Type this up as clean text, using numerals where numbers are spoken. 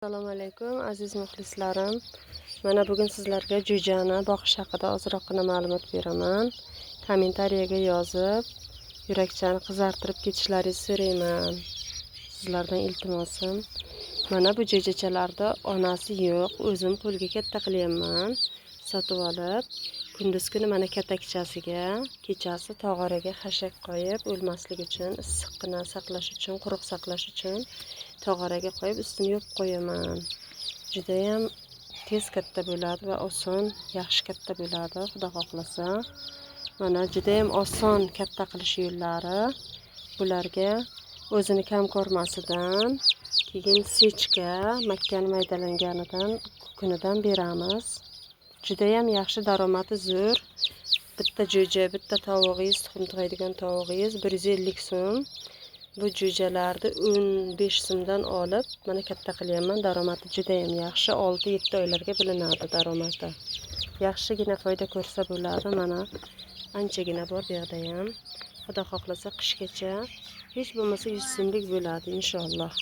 Assalomu alaykum aziz muxlislarim. Mana bugun sizlarga jo'jani boqish haqida ozroqgina ma'lumot beraman. Kommentariyaga yozib, yurakchani qizartirib ketishlaringizni so'rayman. Sizlardan iltimosim. Mana bu jo'jachalarda onasi yo'q, o'zim qo'lga katta qilyapman. Sotib olib, kunduz kuni mana katakchasiga, kechasi tog'oraga xashak qo'yib, o'lmasligi uchun, issiqqina saqlash uchun, quruq saqlash uchun tog'oraga qo'yib ustini yopib qo'yaman. Juda ham tez katta bo'ladi va oson, yaxshi katta bo'ladi, xudo xohlasa. Mana juda ham oson katta qilish yo'llari. Bularga o'zini kam ko'rmasidan, keyin sechka, makkani maydalanganidan, kukunidan beramiz. Juda ham yaxshi, daromadi zo'r. Bitta jo'ja, bitta tavog'ingiz, tuxum tug'adigan tavog'ingiz 150 so'm. Bu jo'jalarni 15 so'mdan olib, mana katta qilyapman. Daromadi juda ham yaxshi. 6-7 oylarga bilinadi daromadi. Yaxshigina foyda ko'rsa bo'ladi. Mana anchagina bor bu yerda ham. Xudo xohlasa qishgacha hech bo'lmasa 100 so'mlik bo'ladi inshaalloh.